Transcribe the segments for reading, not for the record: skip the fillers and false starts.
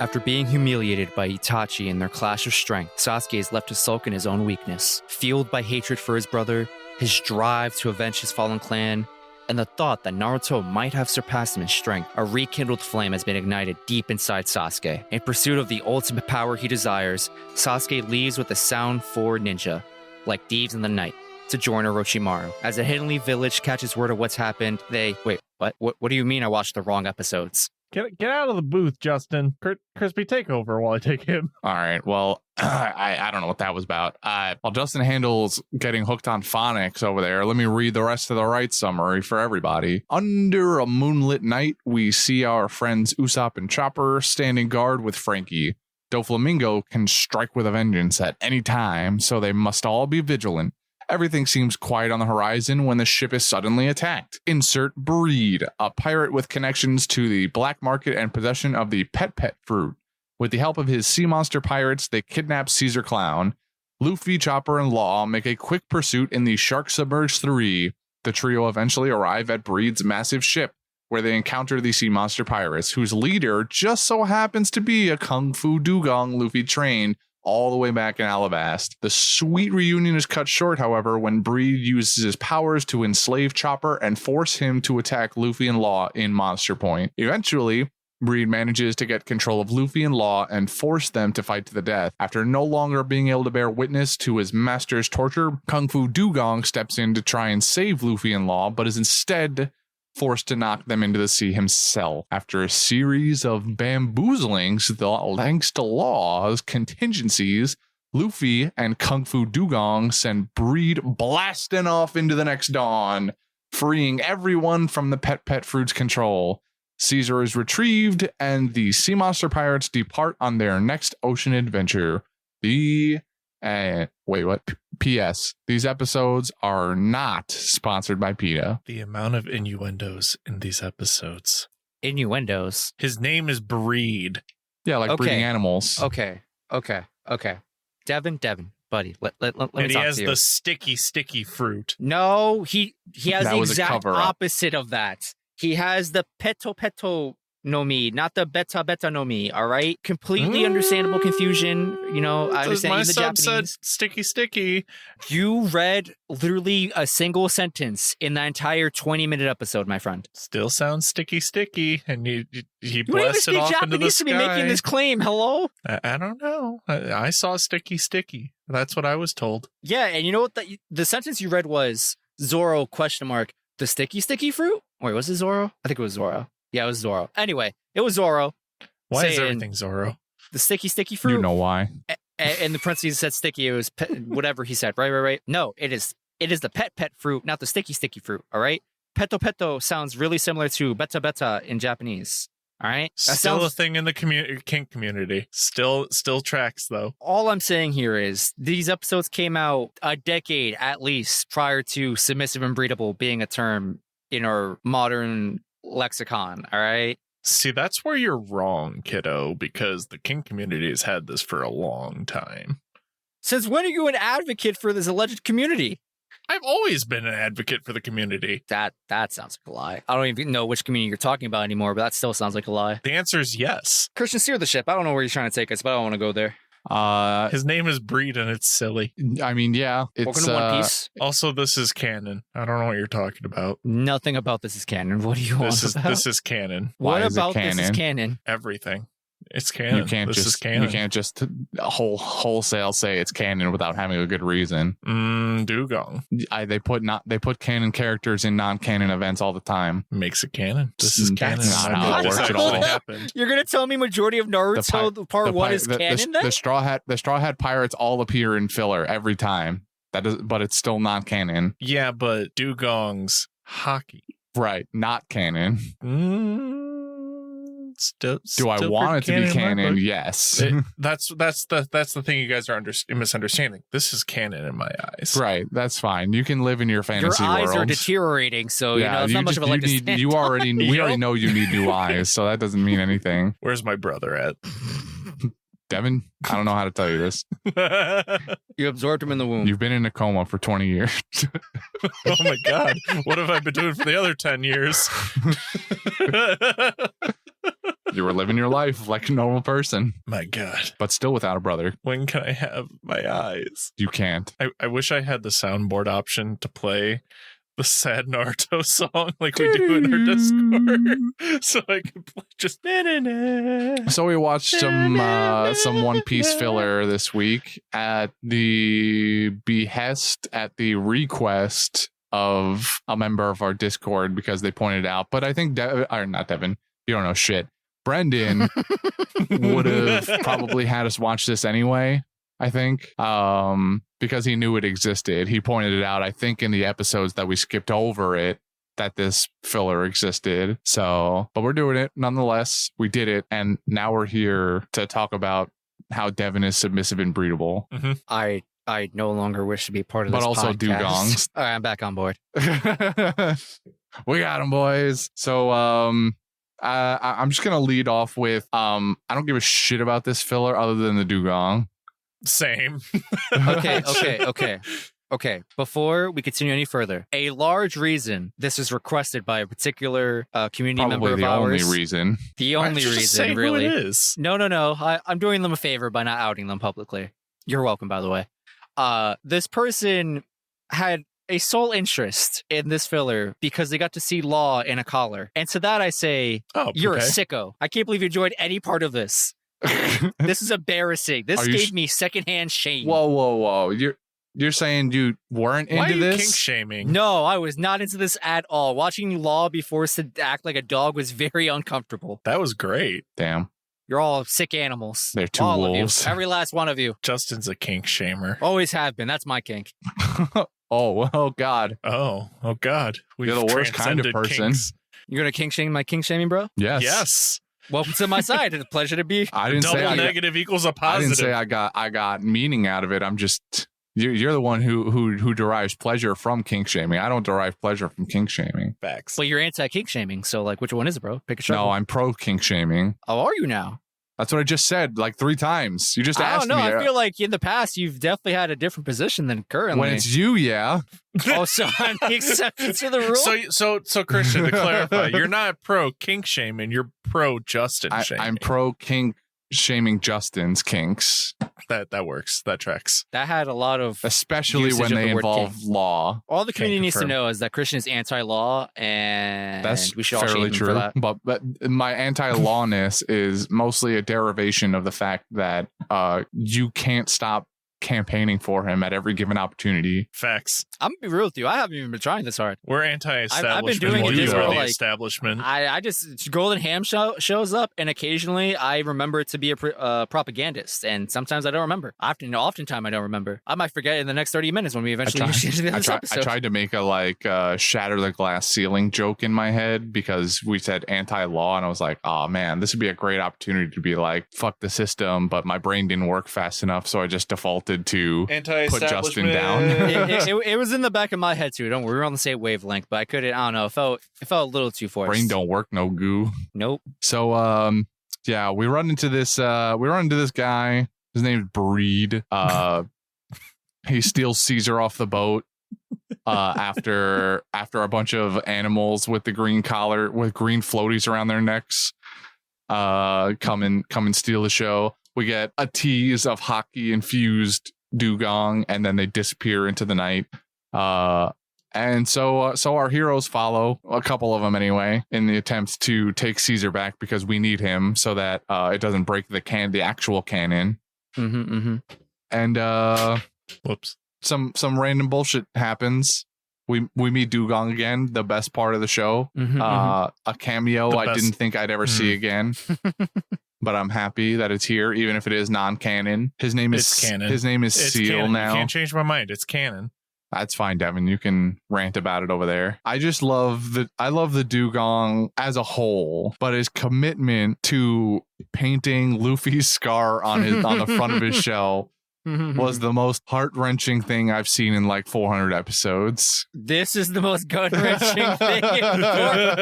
After being humiliated by Itachi in their clash of strength, Sasuke is left to sulk in his own weakness. Fueled by hatred for his brother, his drive to avenge his fallen clan, and the thought that Naruto might have surpassed him in strength, a rekindled flame has been ignited deep inside Sasuke. In pursuit of the ultimate power he desires, Sasuke leaves with a sound forward ninja, like thieves in the night, to join Orochimaru. As the Hiddenly village catches word of what's happened, they... Wait, what? What do you mean I watched the wrong episodes? Get out of the booth, Justin. Crispy, take over while I take him. All right. Well, I don't know what that was about. While Justin handles getting hooked on phonics over there, let me read the rest of the right summary for everybody. Under a moonlit night, we see our friends Usopp and Chopper standing guard with Frankie. Doflamingo can strike with a vengeance at any time, so they must all be vigilant. Everything seems quiet on the horizon when the ship is suddenly attacked. Insert Breed, a pirate with connections to the black market and possession of the pet fruit. With the help of his sea monster pirates, they kidnap Caesar Clown. Luffy, Chopper, and Law make a quick pursuit in the Shark Submerged 3. The trio eventually arrive at Breed's massive ship, where they encounter the sea monster pirates, whose leader just so happens to be a Kung Fu Dugong Luffy trained all the way back in Alabasta. The sweet reunion is cut short, however, when Breed uses his powers to enslave Chopper and force him to attack Luffy and Law in Monster Point. Eventually, Breed manages to get control of Luffy and Law and force them to fight to the death. After no longer being able to bear witness to his master's torture, Kung Fu Dugong steps in to try and save Luffy and Law, but is instead forced to knock them into the sea himself. After a series of bamboozlings, thanks to Law's contingencies, Luffy and Kung Fu Dugong send Breed blasting off into the next dawn, freeing everyone from the pet fruit's control. Caesar is retrieved, and the sea monster pirates depart on their next ocean adventure. P.S. These episodes are not sponsored by PETA. The amount of innuendos in these episodes. Innuendos? His name is Breed. Yeah, like breeding animals. Okay. Devin, buddy, let me talk to you. And he has the sticky fruit. No, he has the exact opposite of that. He has the peto no mi, not the beta no mi, all right? Completely understandable confusion. You know, I understand my the sub Japanese. Said sticky. You read literally a single sentence in the entire 20-minute episode, my friend. Still sounds sticky, and he you blasted off Japanese into the to sky. be making this claim. Hello? I don't know. I saw sticky. That's what I was told. Yeah, and you know what? The sentence you read was Zoro ? The sticky fruit? Wait, was it Zoro? I think it was Zoro. Yeah, it was Zoro. Anyway, it was Zoro. Why is everything Zoro? The sticky fruit. You know why? And the parentheses said sticky. It was whatever he said. Right. No, it is the pet fruit, not the sticky fruit. All right. Peto sounds really similar to beta in Japanese. All right. Still a thing in the kink community. Still tracks though. All I'm saying here is these episodes came out a decade at least prior to submissive and breedable being a term in our modern lexicon. All right. See, that's where you're wrong, kiddo, because the kink community has had this for a long time. Since when are you an advocate for this alleged community? I've always been an advocate for the community. That sounds like a lie. I don't even know which community you're talking about anymore, but that still sounds like a lie. The answer is yes. Christian, steer the ship. I don't know where you're trying to take us, but I don't want to go there. His name is Breed, and it's silly. I mean, yeah. Welcome to One Piece. Also, this is canon. I don't know what you're talking about. Nothing about this is canon. What do you want about? This is canon. What about this is canon? Everything. It's canon. You can't just wholesale say it's canon without having a good reason. Dugong. They put canon characters in non-canon events all the time. Makes it canon. This is canon. That's not how it works at all. You're gonna tell me majority of Naruto part 1 is canon? Then? The Straw Hat pirates all appear in filler every time. But it's still non-canon. Yeah, but Dugong's hockey. Right, not canon. Do I want it to be canon? Yes. That's the thing you guys are misunderstanding. This is canon in my eyes. Right. That's fine. You can live in your fantasy world. Your eyes are deteriorating, so it's not much of a leg to stand on. We already know you need new eyes, so that doesn't mean anything. Where's my brother at? Devin, I don't know how to tell you this. You absorbed him in the womb. You've been in a coma for 20 years. Oh my God. What have I been doing for the other 10 years? You were living your life like a normal person, My God. but still without a brother. When can I have my eyes? You can't. I wish I had the soundboard option to play the sad Naruto song like we do in our Discord. So I could play just. So we watched some One Piece filler this week at the behest, at the request of a member of our Discord because they pointed out. But I think or not Devin, you don't know shit. Brendan would have probably had us watch this anyway. I think, because he knew it existed. He pointed it out, I think, in the episodes that we skipped over it, that this filler existed. So, but we're doing it nonetheless. We did it, and now we're here to talk about how Devin is submissive and breedable. Mm-hmm. I no longer wish to be part of But this also podcast. dugongs. All right, I'm back on board. We got him, boys. So, I'm just gonna lead off with I don't give a shit about this filler other than the dugong. Same. Okay. Before we continue any further, a large reason this is requested by a particular community member of Probably the only ours. reason. The only reason, really. Who it is? No. I'm doing them a favor by not outing them publicly. You're welcome, by the way. This person had a sole interest in this filler because they got to see Law in a collar. And to that I say, you're a sicko. I can't believe you enjoyed any part of this. This is embarrassing. This gave me secondhand shame. Whoa. You're saying you weren't into Why are you this? kink shaming? No, I was not into this at all. Watching Law be forced to act like a dog was very uncomfortable. That was great. Damn. You're all sick animals. They're two all wolves. Of you. Every last one of you. Justin's a kink shamer. Always have been. That's my kink. Oh, God. Oh, God. You're the worst kind of person. Kinks. You're going to kink shame my kink shaming, bro? Yes. Welcome to my side. It's a pleasure to be. I didn't Double say negative equals a I positive. didn't say I got meaning out of it. I'm just you're the one who derives pleasure from kink shaming. I don't derive pleasure from kink shaming. Facts. Well, you're anti-kink shaming, so like, which one is it, bro? Pick a struggle. No, I'm pro kink shaming. Oh, are you now? That's what I just said like 3 times. You just asked I don't know. me. I feel like in the past you've definitely had a different position than currently. When it's you, yeah. Oh, so I'm the exception to the rule? So Christian, to clarify, you're not pro kink shaming, you're pro Justin shaming. I'm pro kink shaming Justin's kinks, That works. That tracks. That had a lot of especially usage when of they the word involve kink. law. All the community needs to confirm. know is that Christian is anti-law, and That's we should all shame fairly him for true. that. But my anti-lawness is mostly a derivation of the fact that you can't stop campaigning for him at every given opportunity. Facts. I'm gonna be real with you. I haven't even been trying this hard. We're anti-establishment. I've been doing it You this are way, the like- establishment. I just Golden Ham shows up, and occasionally I remember to be a propagandist, and sometimes I don't remember. Oftentimes I don't remember. I might forget in the next 30 minutes when we eventually get to this I episode. tried to make a shatter the glass ceiling joke in my head because we said anti-law, and I was like, oh man, this would be a great opportunity to be like, fuck the system, but my brain didn't work fast enough, so I just defaulted to put Justin down. it was in the back of my head too. Don't worry, we were on the same wavelength, but I couldn't. I don't know. It felt a little too forced. Brain don't work, no goo. Nope. So yeah, we run into this guy. His name's Breed. He steals Caesar off the boat after a bunch of animals with the green collar with green floaties around their necks come and steal the show. We get a tease of hockey infused dugong, and then they disappear into the night. And so our heroes follow, a couple of them anyway, in the attempt to take Caesar back because we need him so that it doesn't break the actual canon. And Whoops. some random bullshit happens. We meet Dugong again, the best part of the show. A cameo I didn't think I'd ever see again. But I'm happy that it's here, even if it is non-canon. His name is canon. His name is It's Seal canon. now. You can't change my mind. It's canon. That's fine, Devin. You can rant about it over there. I just love the Dugong as a whole, but his commitment to painting Luffy's scar on the front of his shell was the most heart-wrenching thing I've seen in like 400 episodes. This is the most gut-wrenching thing in 400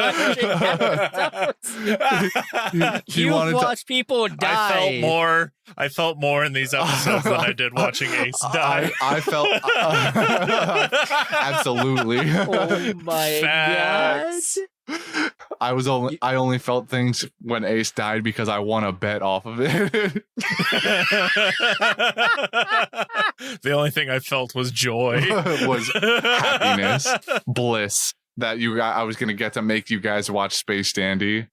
episodes. You watch people die. I felt more in these episodes than I did watching Ace die. I felt absolutely. Oh my Facts. god. I only felt things when Ace died because I won a bet off of it. The only thing I felt was joy. Was happiness, bliss that I was going to get to make you guys watch Space Dandy.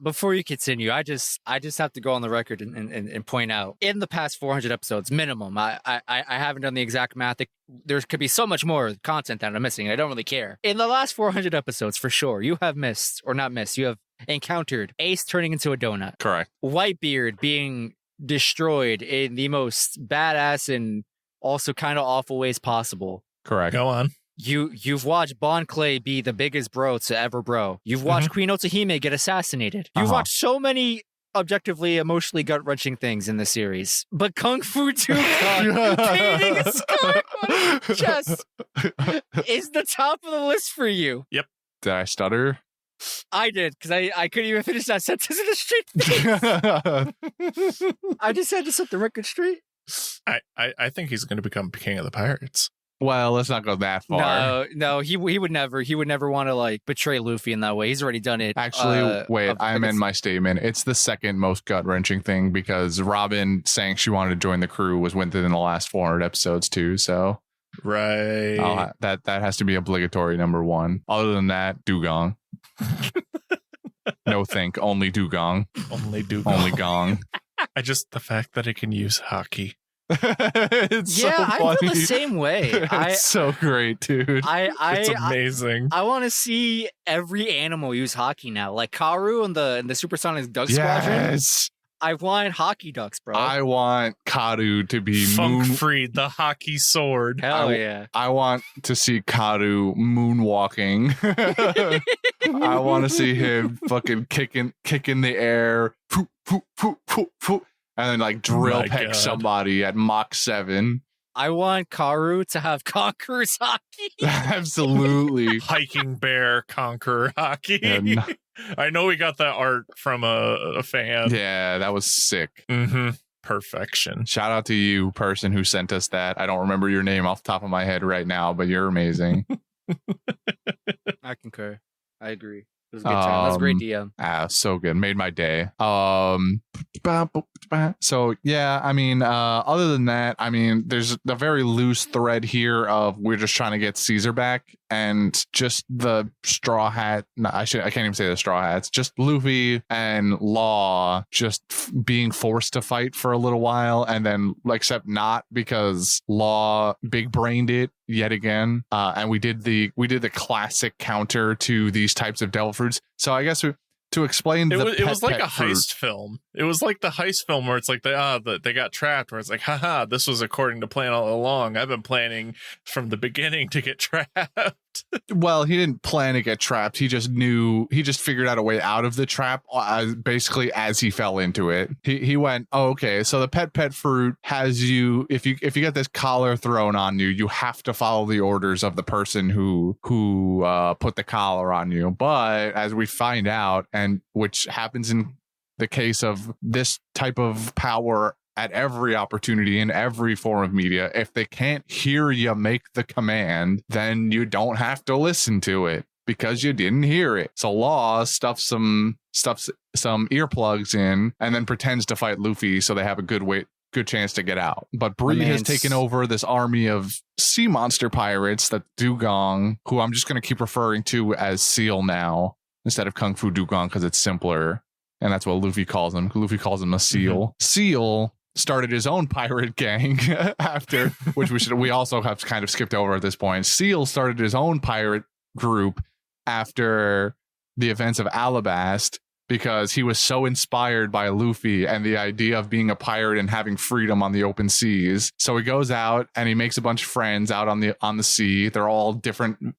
Before you continue, I just have to go on the record and point out, in the past 400 episodes minimum, I haven't done the exact math. There could be so much more content that I'm missing. I don't really care. In the last 400 episodes, for sure, you have you have encountered Ace turning into a donut. Correct. Whitebeard being destroyed in the most badass and also kind of awful ways possible. Correct. Go on. You've watched Bon Clay be the biggest bro to ever bro. You've watched Queen Otohime get assassinated. You've watched so many objectively emotionally gut-wrenching things in the series. But Kung Fu Dukan painting a scar on his chest is the top of the list for you. Yep. Did I stutter? I did, because I couldn't even finish that sentence in a straight face. I just had to set the record straight. I think he's going to become king of the pirates. Well, let's not go that far. No, he would never want to like betray Luffy in that way. He's already done it. Actually, wait, I amend my statement. It's the second most gut-wrenching thing because Robin saying she wanted to join the crew was within the last 400 episodes too, so right. That has to be obligatory number one. Other than that, Dugong. No think, only Dugong. Only Dugong. Only Gong. The fact that it can use hockey. It's so I funny. feel the same way. It's so great, dude. It's amazing. I want to see every animal use hockey now, like Karu in the Supersonic Duck Squadron. Yes. I want hockey ducks, bro. I want Karu to be Funk Freed, the hockey sword. Hell yeah. I want to see Karu moonwalking. I want to see him fucking kick in the air. And then like drill peck somebody at Mach 7. I want Karu to have Conqueror's hockey. Absolutely. Hiking bear conqueror hockey. Yeah, I know we got that art from a fan. Yeah, that was sick. Mm-hmm. Perfection. Shout out to you, person who sent us that. I don't remember your name off the top of my head right now, but you're amazing. I concur. I agree. It was a good time. That was a great DM. So good. Made my day. So yeah, I mean, other than that, I mean, there's a very loose thread here of we're just trying to get Caesar back, and just the straw hat. No, I can't even say the straw hats. Just Luffy and Law just being forced to fight for a little while, and then except not because Law big brained it yet again. And we did the classic counter to these types of devil fruits. So I guess to explain it was like a fruit. heist film. It was like the heist film where it's like they got trapped, where it's like, haha, this was according to plan all along. I've been planning from the beginning to get trapped. Well, he didn't plan to get trapped. He just figured out a way out of the trap basically as he fell into it. He went, oh, okay, so the pet fruit has you, if you get this collar thrown on you, you have to follow the orders of the person who put the collar on you. But as we find out, and which happens in the case of this type of power at every opportunity in every form of media, if they can't hear you make the command, then you don't have to listen to it because you didn't hear it. So Law stuffs some earplugs in and then pretends to fight Luffy so they have a good chance to get out. But Breed has taken over this army of sea monster pirates that Dugong, who I'm just going to keep referring to as Seal now instead of Kung Fu Dugong because it's simpler. And that's what Luffy calls him. Luffy calls him a seal. Mm-hmm. Seal started his own pirate gang after, which we also have kind of skipped over at this point. Seal started his own pirate group after the events of Alabast because he was so inspired by Luffy and the idea of being a pirate and having freedom on the open seas. So he goes out and he makes a bunch of friends out on the sea. They're all different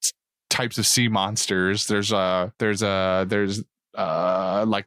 types of sea monsters. There's like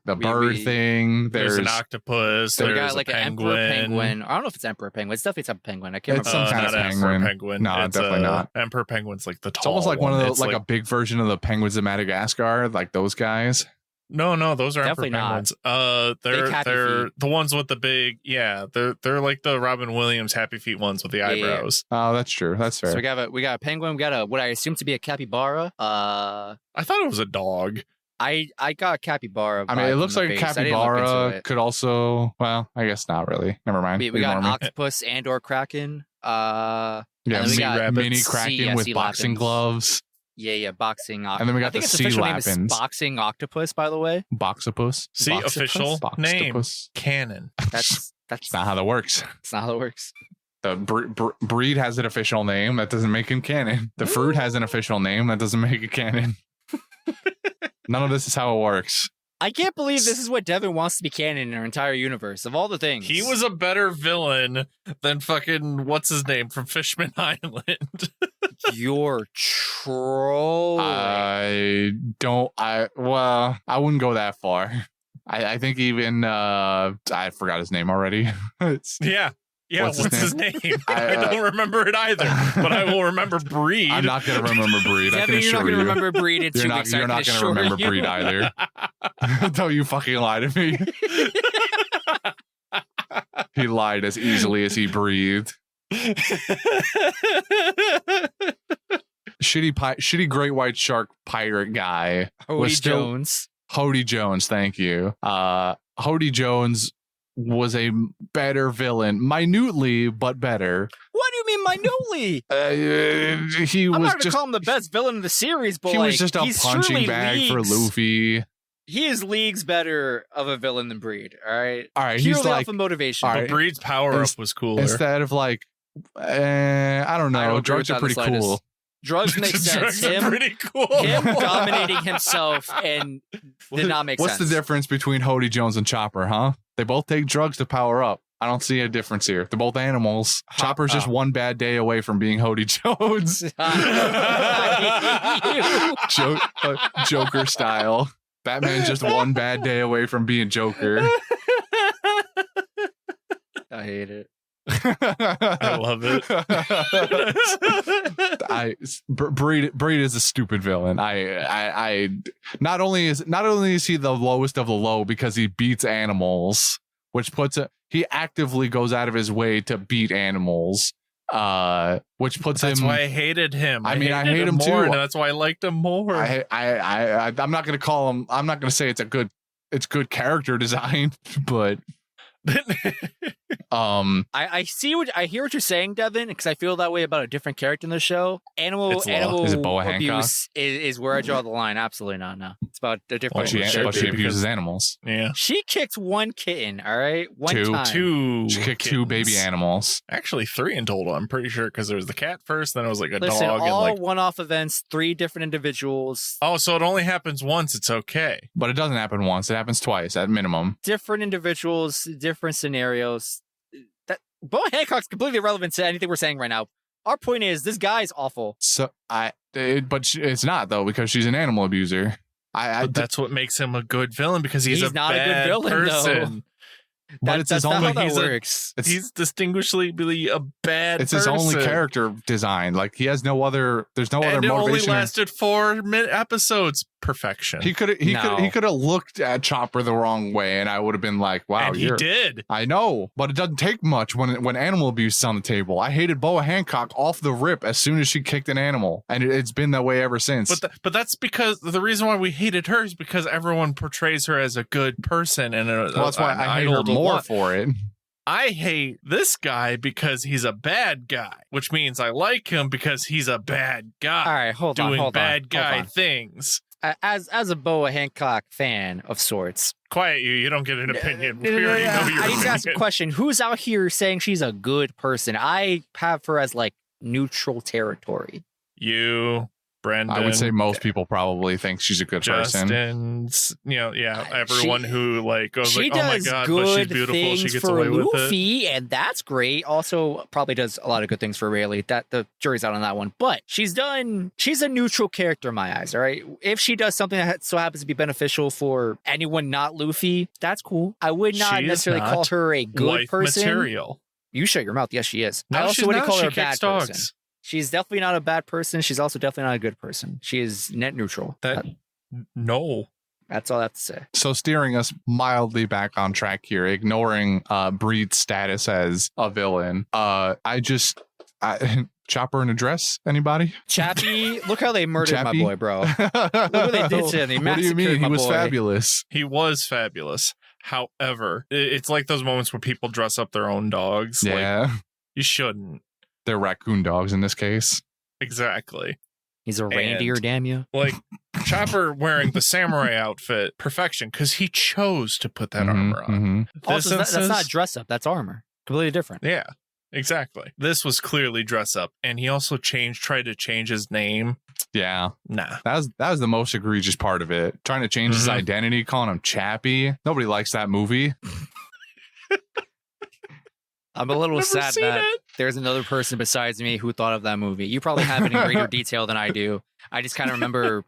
the bird thing. There's an octopus. So we got there's like a an emperor penguin. I don't know if it's emperor penguin. It's definitely a penguin. I can't It's remember. some kind of penguin. No, It's definitely not. Emperor penguin's like the tall. It's almost like one of the those, like a big version of the penguins of Madagascar, like those guys. No, those are Definitely Emperor not. Penguins. Big happy They're feet. the ones with the big, they're like the Robin Williams Happy Feet ones with the Yeah. eyebrows. Oh, that's true. That's fair. So we got a penguin. We got a what I assume to be a capybara. I thought it was a dog. I got a capybara. I mean, it looks like a capybara could also. Well, I guess not really. Never mind. We got an Ignore me. octopus and or kraken. Yeah, and then we sea got rabbits. mini kraken with sea boxing lapins. gloves. Yeah, boxing. And then we got I think the its sea official name is lapins. boxing octopus. By the way, Boxopus. See, Boxopus? official name Boxtopus. canon. that's That's not how that works. not how it works. The breed has an official name. That doesn't make him canon. The fruit has an official name. That doesn't make it canon. None of this is how it works. I can't believe this is what Devin wants to be canon in our entire universe. Of all the things, He was a better villain than fucking what's his name from Fishman Island. You're troll. I wouldn't go that far. I think even I forgot his name already. Yeah. What's his name? I don't remember it either, but I will remember Breed. I'm not gonna remember Breed. I can Devin, you're not assure going to you. remember Breed. It's You're 2 not. weeks. You're not gonna remember Breed either. Don't you fucking lie to me. He lied as easily as he breathed. Shitty great white shark pirate guy. Hody still- Jones. Hody Jones, thank you. Hody Jones was a better villain, minutely, but better. What do you mean minutely? He I'm was not going to just call him the best villain in the series, but he was just a he's punching surely bag for leagues- Luffy. He is leagues better of a villain than Breed. All right. All right, Purely he's like off of motivation. all But right. Breed's power up was cooler. instead of like, I don't know, I don't agree drugs with are that in pretty the slightest. cool. Drugs make sense. Drugs are Him pretty cool. dominating himself and did not make What's sense. the difference between Hody Jones and Chopper, huh? They both take drugs to power up. I don't see a difference here. They're both animals. Chopper's just one bad day away from being Hody Jones. Joker style. Batman's just one bad day away from being Joker. I hate it. I love it. Breed is a stupid villain. I not only is he the lowest of the low because he beats animals, which puts he actively goes out of his way to beat animals, which puts That's him. why I hated him. I mean, I hated hate him more, too. and that's why I liked him more. I'm not gonna call him. I'm not gonna say it's good character design, but I hear what you're saying, Devin, because I feel that way about a different character in the show. Animal Is it Boa Hancock? abuse is where I draw the line. Absolutely not. No, it's about a different. she Because- abuses animals. Yeah. She kicked one kitten. All right, one Two. time. She kicked two baby kittens. animals. Actually, 3 in total. I'm pretty sure because there was the cat first, then it was like a Listen, dog, all and like. one-off events, 3 different individuals, Oh, so it only happens once. It's okay. But it doesn't happen once. It happens twice at minimum. different individuals, different scenarios. That Boa Hancock's completely irrelevant to anything we're saying right now. Our point is, this guy's awful. So it's not though because she's an animal abuser. But that's what makes him a good villain because he's a not a good bad villain, person. But it's his that's only. not how that he's a- works. He's distinguishably a bad It's person. his only character design. Like he has no other. There's no other And it only motivation. lasted 4 episodes. Perfection. He could No. have looked at Chopper the wrong way, and I would have been like, "Wow, and he did. I know, but it doesn't take much when animal abuse is on the table. I hated Boa Hancock off the rip as soon as she kicked an animal, and it's been that way ever since. But that's because the reason why we hated her is because everyone portrays her as a good person, and well, that's why an I hate idol her to more want. for it. I hate this guy because he's a bad guy, which means I like him because he's a bad guy. All right, hold doing on. bad guy things. As a Boa Hancock fan of sorts, Quiet you don't get an opinion. No, We already know I your need to ask a opinion. question. Who's out here saying she's a good person? I have her as like neutral territory. You, Brendan. I would say most people probably think she's a good person. Justin's, everyone who like goes She like, oh my does god, but she's good beautiful. She things gets for away with it. Luffy, and that's great. Also, probably does a lot of good things for Rayleigh. That the jury's out on that one. But she's a neutral character in my eyes. All right, if she does something that so happens to be beneficial for anyone not Luffy, that's cool. I would not She is necessarily not call her a good Wife person. material. You shut your mouth. Yes, she is. No, I also she's wouldn't not. call her She a bad kicks dogs. person. She's definitely not a bad person. She's also definitely not a good person. She is net neutral. No. That's all I have to say. So steering us mildly back on track here, ignoring Breed's status as a villain. Chopper in a dress, anybody? Chappie, look how they murdered Chappie? my boy, bro. Look what they did to him. They What do you mean? massacred He my was boy. fabulous. He was fabulous. However, it's like those moments where people dress up their own dogs. Yeah. Like, you shouldn't. They're raccoon dogs in this case. Exactly. He's a reindeer, damn you. Like, Chopper wearing the samurai outfit, perfection, because he chose to put that armor on. Also, This that's not instance- dress up. That's armor. Completely different. Yeah, exactly. This was clearly dress up, and he also tried to change his name. Yeah. Nah. That was the most egregious part of it. Trying to change his Mhm. identity, calling him Chappie. Nobody likes that movie. I'm a little Never sad seen that it. there's another person besides me who thought of that movie. You probably have it in greater detail than I do. I just kind of remember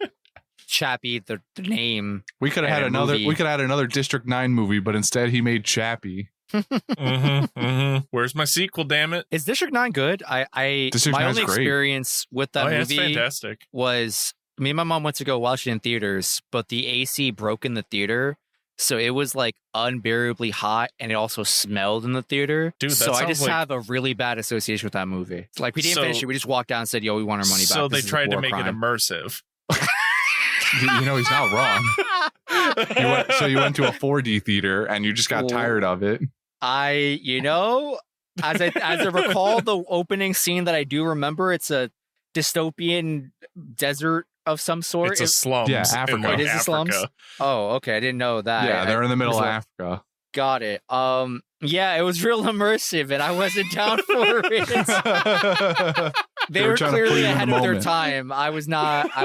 Chappie, the name. We could have had And a another. movie. We could have had another District 9 movie, but instead he made Chappie. Where's my sequel? Damn it! Is District 9 good? District My 9's only great. experience with that It's movie fantastic. was me and my mom went to go watch it in theaters, but the AC broke in the theater. So it was like unbearably hot, and it also smelled in the theater. Dude, that so I sounds just like- have a really bad association with that movie. Like we didn't So- finish it; we just walked down and said, "Yo, we want our money back." So they This is a tried to war make it crime." immersive. You know he's not wrong. You went to a 4D theater and you just got Well, tired of it. As I recall the opening scene that I do remember, it's a dystopian desert of some sort. It's a slums. Yeah, in, Africa. like, It is a slums? Africa. Oh, okay, I didn't know that. Yeah, they're in the middle of was like- Africa. Got it. Yeah, it was real immersive, and I wasn't down for it. They were trying to put clearly you in the ahead of their moment. time. I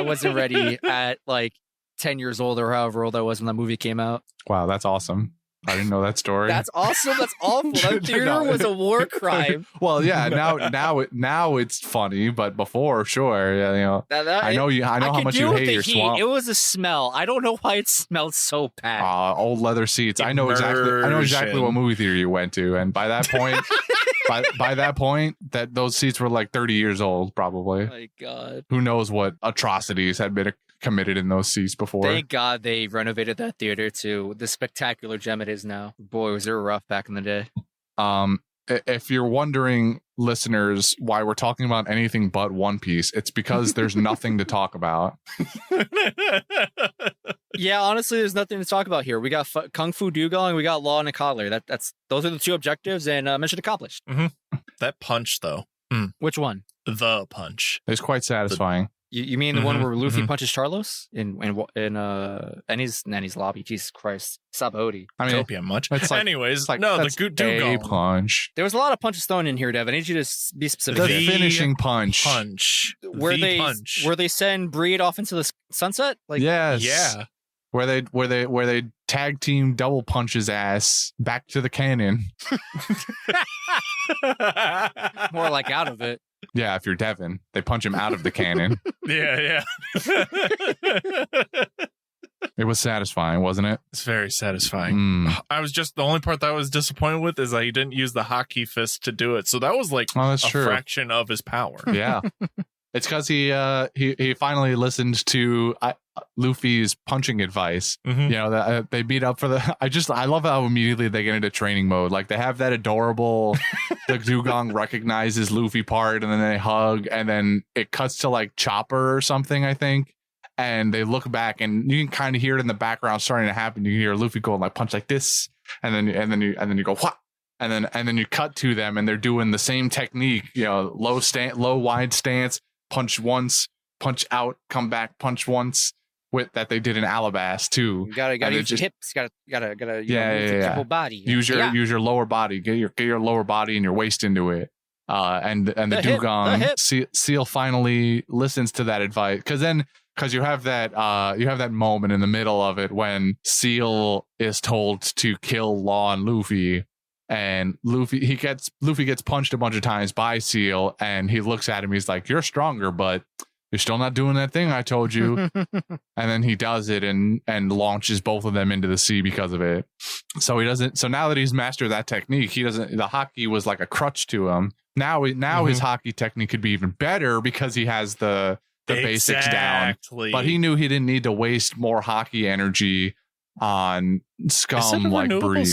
wasn't ready at like 10 years old or however old I was when that movie came out. Wow, that's awesome. I didn't know that story. That's awesome. That's awful. That theater No. was a war crime. Well, yeah. Now it's funny, but before, sure. Yeah, you know. I know how could much deal you with hate the your heat. swamp. It was a smell. I don't know why it smelled so bad. Old leather seats. I know exactly what movie theater you went to, and by that point, by that point, that those seats were like 30 years old, probably. Oh my God. Who knows what atrocities had been committed in those seats before? Thank God they renovated that theater to the spectacular gem it is now. Boy, was it rough back in the day. If you're wondering, listeners, why we're talking about anything but One Piece, it's because there's nothing to talk about. Yeah, honestly, there's nothing to talk about here. We got Kung Fu Dugong, we got Law and a Collar. Those are the two objectives, and mission accomplished. That punch, though. Which one? The punch. It's quite satisfying. You mean the one where Luffy mhm. punches Charlos in Nenny's lobby? Jesus Christ, Sabaody. I mean, Dopium much. it's like- Anyways, it's like no, the that's good a dugong punch. There was a lot of punches thrown in here, Dev. I need you to be specific. The The finishing punch. punch. where The they punch. where they send Breed off into the sunset? Like, Yes. Yeah. Where they tag team double punch his ass back to the cannon. more like out of it. Yeah, if you're Devin, they punch him out of the cannon. Yeah. It was satisfying, wasn't it? It's very satisfying. Mm. I was just the only part that I was disappointed with is that he didn't use the hockey fist to do it. So that was like Oh, that's a true. fraction of his power. Yeah. It's because he finally listened to Luffy's punching advice. Mhm. You know, they beat up for the. I love how immediately they get into training mode. Like they have that adorable, the dugong recognizes Luffy part, and then they hug, and then it cuts to like Chopper or something, I think. And they look back, and you can kind of hear it in the background starting to happen. You can hear Luffy going like punch like this, and then you go what, and then you cut to them, and they're doing the same technique. You know, low wide stance, punch once, punch out, come back, punch once. With that they did in Alabasta too. You gotta And it use your just- hips. Gotta move Yeah. your whole body. Use your lower body. Get your lower body and your waist into it. And the The hip, dugong the hip. seal finally listens to that advice because you have that moment in the middle of it when Seal is told to kill Law and Luffy. And Luffy gets punched a bunch of times by Seal, and he looks at him. He's like, "You're stronger, but you're still not doing that thing I told you." And then he does it and launches both of them into the sea because of it. So he doesn't. So now that he's mastered that technique, he doesn't. The hockey was like a crutch to him. Now his hockey technique could be even better because he has the basics down. But he knew he didn't need to waste more hockey energy on scum like Breed.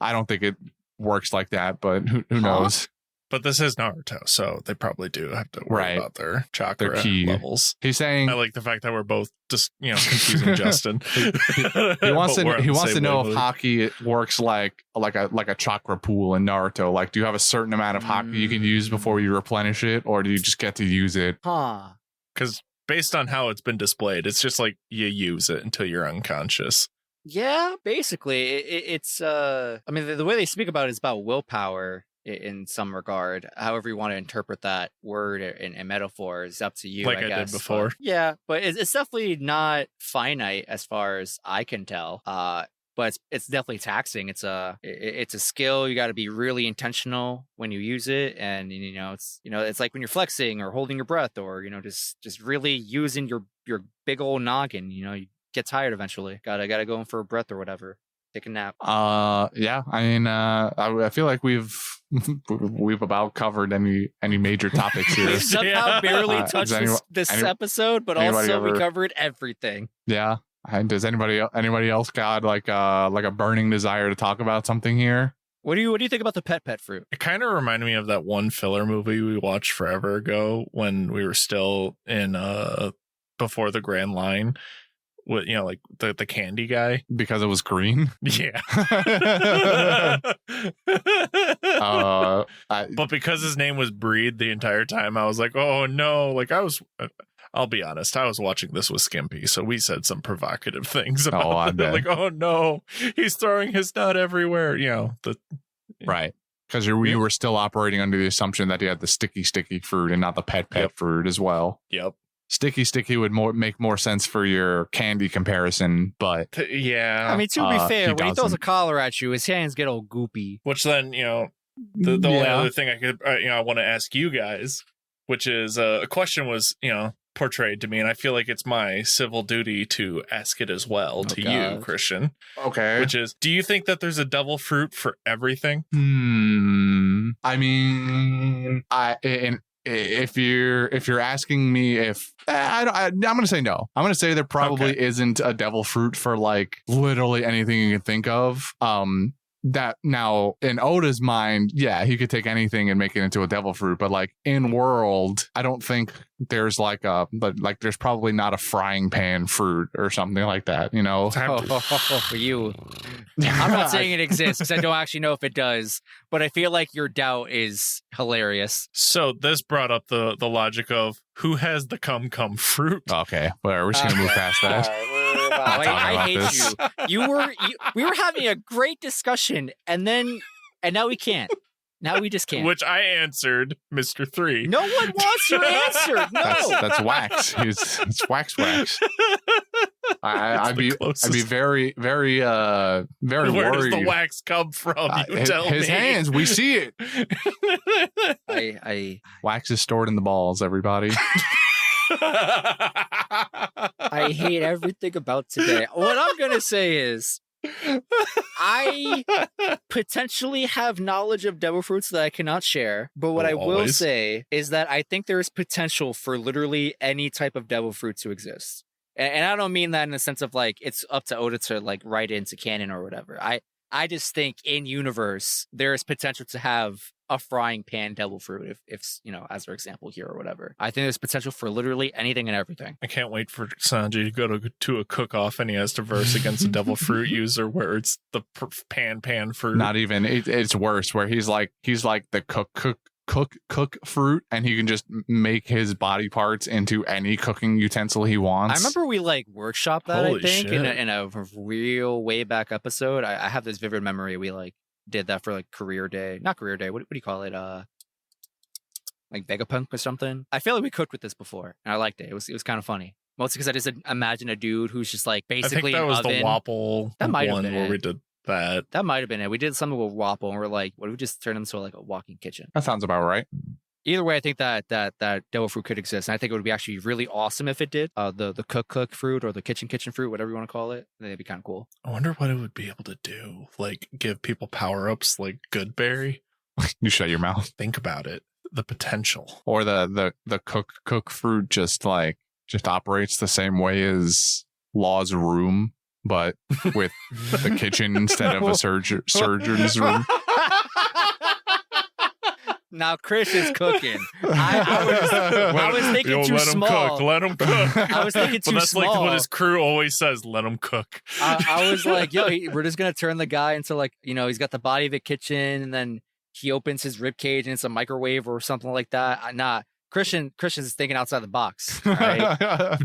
I don't think it works like that, but who knows? But this is Naruto, so they probably do have to worry about their chakra levels. He's saying, I like the fact that we're both just confusing Justin. he wants to know if hockey works like a chakra pool in Naruto. Like, do you have a certain amount of hockey you can use before you replenish it, or do you just get to use it? Because based on how it's been displayed, it's just like you use it until you're unconscious. Yeah, basically, it's. I mean, the way they speak about it is about willpower in some regard. However you want to interpret that word and metaphor is up to you. Like I guess. did before. But it's definitely not finite as far as I can tell. But it's definitely taxing. It's a skill. You got to be really intentional when you use it, and it's like when you're flexing or holding your breath, or just really using your big old noggin. You get tired eventually. Gotta go in for a breath or whatever. Take a nap. Yeah. I mean, I feel like we've about covered any major topics here. We've somehow barely touched this episode, but also we covered everything. Yeah. And does anybody else got like a burning desire to talk about something here? What do you think about the pet fruit? It kind of reminded me of that one filler movie we watched forever ago when we were still in Before the Grand Line. With like the candy guy, because it was green. Yeah. But because his name was Breed the entire time, I was like, oh no! Like I'll be honest, I was watching this with Skimpy, so we said some provocative things about it. Like, oh no, he's throwing his nut everywhere. Right. Because you were still operating under the assumption that he had the sticky fruit and not the pet fruit as well. Yep. Sticky would make more sense for your candy comparison, but yeah. I mean, to be fair, when he throws a collar at you, his hands get all goopy. Which then, the only other thing I could, I want to ask you guys, which is a question was, portrayed to me, and I feel like it's my civil duty to ask it as well to you, Christian. Okay. Which is, do you think that there's a devil fruit for everything? I mean, if you're asking me if I'm gonna say no. I'm gonna say there probably isn't a devil fruit for like literally anything you can think of. That now in Oda's mind, yeah, he could take anything and make it into a devil fruit, but like in world, I don't think there's there's probably not a frying pan fruit or something like that, For you. I'm not saying it exists because I don't actually know if it does, but I feel like your doubt is hilarious. So this brought up the logic of who has the cum fruit. Okay, whatever. We're just gonna move past that. I hate you. We were having a great discussion, and now we can't. Now we just can't. Which I answered, Mr. 3. No one wants your answer. No, that's wax. It's wax. I'd be very, very, very Where worried. Where does the wax come from? You tell me. His hands. We see it. Wax is stored in the balls. Everybody. I hate everything about today. What I'm gonna say is, I potentially have knowledge of devil fruits that I cannot share, but what I will say is that I think there is potential for literally any type of devil fruit to exist. And I don't mean that in the sense of like it's up to Oda to like write into canon or whatever. I just think in universe there is potential to have a frying pan devil fruit, if as our example here or whatever. I think there's potential for literally anything and everything. I can't wait for Sanji to go to a cook-off and he has to verse against a devil fruit user where it's the pan fruit. Not even. It's worse, where he's like the cook fruit, and he can just make his body parts into any cooking utensil he wants. I remember we like workshopped that. Holy I think shit. in a real way back episode. I have this vivid memory. We like did that for like not career day. What do you call it? Like Vegapunk or something. I feel like we cooked with this before, and I liked it. It was kind of funny. Mostly because I just imagine a dude who's just like basically. I think that was oven. the Wapple That might have one been where it. we did that. That might have been it. We did something with Wapple, and we're like, what if we just turn into like a walking kitchen? That sounds about right. Either way, I think that devil fruit could exist, and I think it would be actually really awesome if it did. The cook fruit or the kitchen fruit, whatever you want to call it. I think it'd be kind of cool. I wonder what it would be able to do. Like give people power-ups like Goodberry. You shut your mouth. Think about it. the potential. Or the cook fruit just operates the same way as Law's room, but with the kitchen instead of a surgeon's room. Now Chris is cooking. I was thinking too small. Let him cook. I was thinking too that's small. Like what his crew always says. Let him cook. I was like, yo, we're just gonna turn the guy into like, he's got the body of a kitchen, and then he opens his rib cage and it's a microwave or something like that. Nah, Christian's thinking outside the box. All right?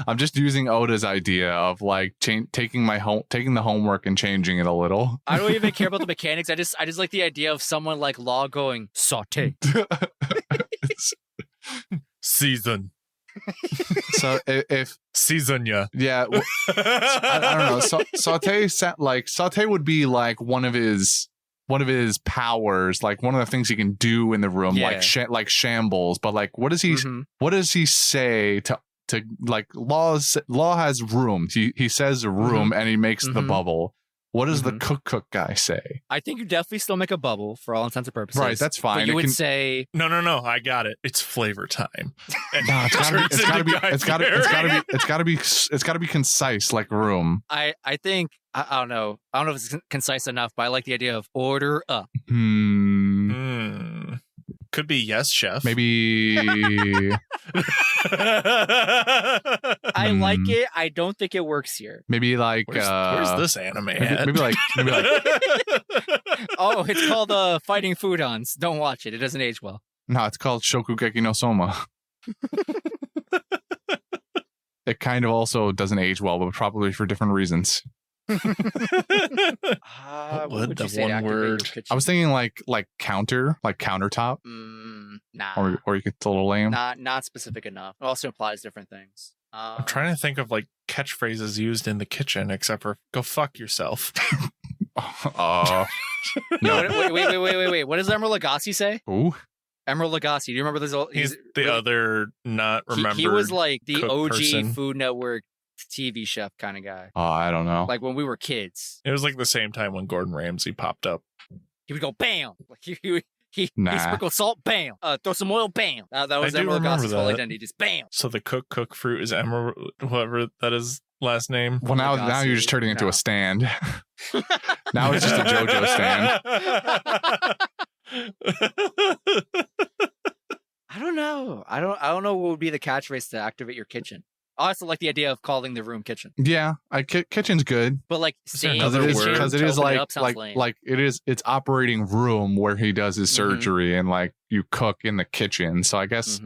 I'm just using Oda's idea of like taking the homework and changing it a little. I don't even care about the mechanics. I just like the idea of someone like Law going saute. Season. So if season, yeah, I don't know. Saute would be like one of his powers, like one of the things he can do in the room, like shambles. But like, what does he say to like Law has room. He says room and he makes the bubble. What does the cook guy say? I think you definitely still make a bubble for all intents and purposes. Right, that's fine. But you would say no. I got it. It's flavor time. No, it's gotta be concise like room. I think I don't know if it's concise enough, but I like the idea of order up. Could be yes, chef. Maybe. I like it. I don't think it works here. Maybe like where's this anime at? Maybe like oh, it's called Fighting Foodons. Don't watch it. It doesn't age well. No, it's called Shokugeki no Soma. It kind of also doesn't age well, but probably for different reasons. What would you say one word? I was thinking like countertop. Nah. Or you could it's a little lame. Not specific enough. It also implies different things. I'm trying to think of like catchphrases used in the kitchen, except for "go fuck yourself." No. Wait. What does Emerald Lagasse say? Ooh. Emerald Lagasse. Do you remember this? He's the other not remembered. He was like the OG person. Food Network TV chef kind of guy. Oh, I don't know. Like when we were kids. It was like the same time when Gordon Ramsay popped up. He would go bam. Like he Nah. sprinkled salt, bam. Throw some oil, bam. That was Emerald Lagasse's whole identity, just bam. So the cook fruit is Emerald, whoever that is last name. Well, now you're just turning into a stand. Now it's just a JoJo stand. I don't know. I don't know what would be the catchphrase to activate your kitchen. I also like the idea of calling the room kitchen. Yeah, kitchen's good. But like saying because it is it's operating room where he does his surgery and like you cook in the kitchen. So I guess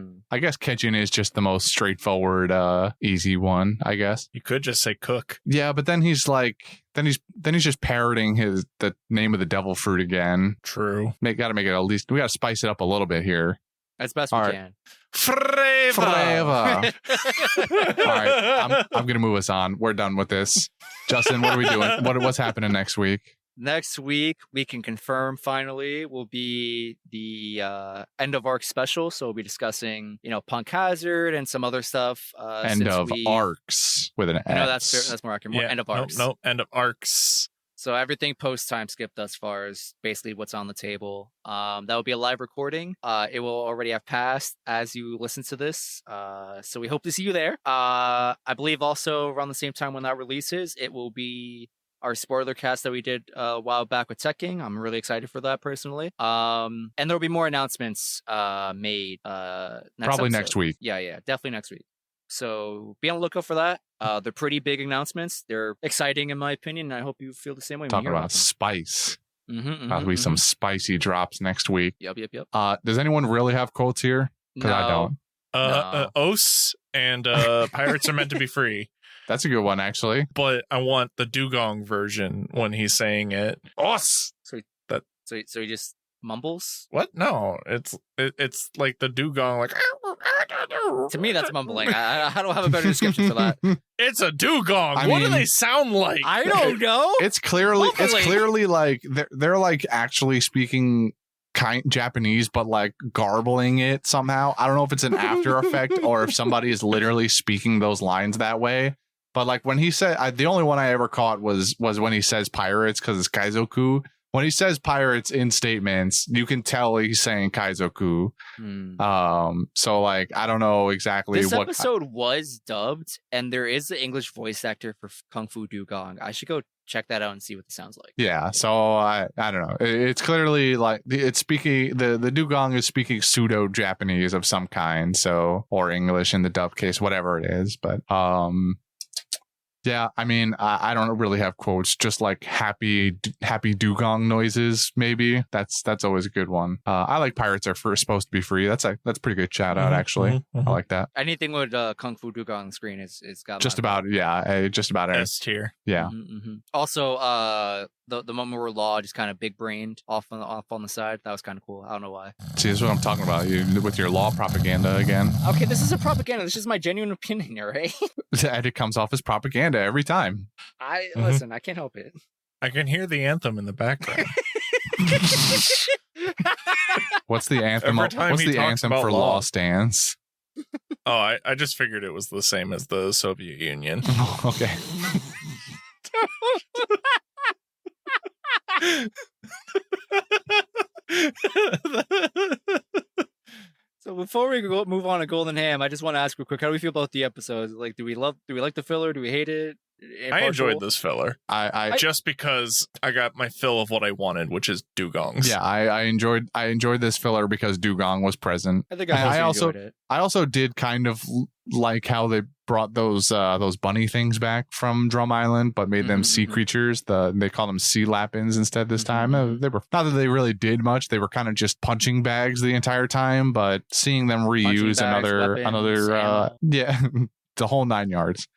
kitchen is just the most straightforward, easy one. I guess you could just say cook. Yeah, but then he's just parroting the name of the devil fruit again. True. Gotta make it at least. We gotta spice it up a little bit here. As best we can. Forever. All right, I'm gonna move us on. We're done with this. Justin, what are we doing? What's happening next week? Next week, we can confirm finally will be the end of arc special. So we'll be discussing, Punk Hazard and some other stuff. End of arcs with an S. I know that's more accurate. More end of arcs. No, end of arcs. So everything post time skip thus far is basically what's on the table. That will be a live recording. It will already have passed as you listen to this. So we hope to see you there. I believe also around the same time when that releases, it will be our spoiler cast that we did a while back with Tech King. I'm really excited for that personally. And there'll be more announcements made probably next week. Yeah, definitely next week. So be on the lookout for that. They're pretty big announcements. They're exciting in my opinion, and I hope you feel the same way. Talking about spice. There'll be some spicy drops next week. Yep. Does anyone really have quotes here? Because I don't. Os and pirates are meant to be free. That's a good one, actually. But I want the dugong version when he's saying it. Os. So he just mumbles? What? No, it's like the dugong, like. To me, that's mumbling. I don't have a better description for that. It's a dugong. What do they sound like? I don't know. It's clearly like they're like actually speaking Japanese, but like garbling it somehow. I don't know if it's an after effect or if somebody is literally speaking those lines that way. But like when he said, the only one I ever caught was when he says pirates because it's Kaizoku. When he says pirates in statements, you can tell he's saying Kaizoku. So like, I don't know exactly this what episode was dubbed, and there is the English voice actor for Kung Fu Dugong. I should go check that out and see what it sounds like. Yeah, so I don't know. It's clearly like it's speaking the Dugong is speaking pseudo Japanese of some kind, so or English in the dub case, whatever it is. But yeah, I mean, I don't really have quotes, just like happy dugong noises. Maybe that's always a good one. I like pirates are supposed to be free. That's a pretty good shout out, actually. I like that. Anything with Kung Fu Dugong screen is got just about just about S tier. Yeah. Also, the moment where Law just kind of big brained off on the side, that was kind of cool. I don't know why. See, this is what I'm talking about. You with your Law propaganda again. Okay, this isn't propaganda. This is my genuine opinion, all right? And it comes off as propaganda every time. Listen, I can't help it. I can hear the anthem in the background. What's the anthem? What's the anthem for Law Stance? Oh, I just figured it was the same as the Soviet Union. Okay. So before we move on to Golden Ham, I just want to ask real quick, how do we feel about the episodes? Like, do we like the filler? Do we hate it? I enjoyed this filler. I just because I got my fill of what I wanted, which is dugongs. Yeah, I enjoyed this filler because Dugong was present. I think I also enjoyed it. I also did kind of like how they brought those bunny things back from Drum Island, but made them sea creatures. They call them sea lapins instead this time. They were not that they really did much. They were kind of just punching bags the entire time, but seeing them reuse another the whole 9 yards.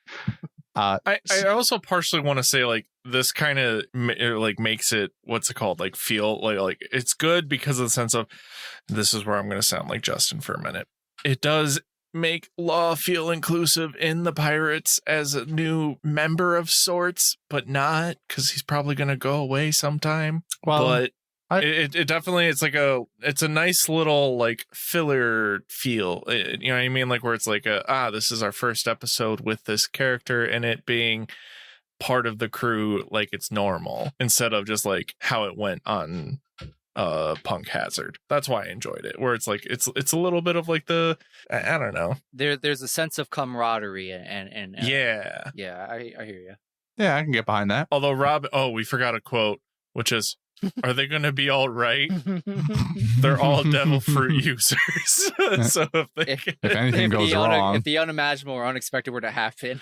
I also partially want to say like this kind of like makes it what's it called like feel like it's good because of the sense of this is where I'm going to sound like Justin for a minute. It does make Law feel inclusive in the pirates as a new member of sorts, but not because he's probably going to go away sometime. Well, but it definitely it's a nice little like filler feel, you know what I mean, like where it's like this is our first episode with this character and it being part of the crew like it's normal instead of just like how it went on Punk Hazard. That's why I enjoyed it, where it's like it's a little bit of like the I don't know, there's a sense of camaraderie and yeah I hear you. Yeah, I can get behind that. Although we forgot a quote, which is, are they going to be all right? They're all devil fruit users. So if anything goes wrong, if the unimaginable or unexpected were to happen,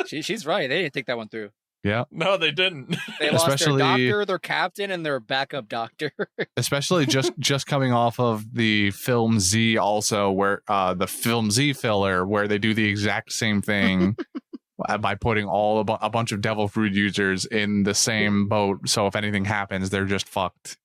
she's right. They didn't think that one through. Yeah. No, they didn't. They lost their doctor, their captain, and their backup doctor. Especially just coming off of the film Z, also where the film Z filler, where they do the exact same thing. By putting a bunch of devil fruit users in the same boat, so if anything happens, they're just fucked.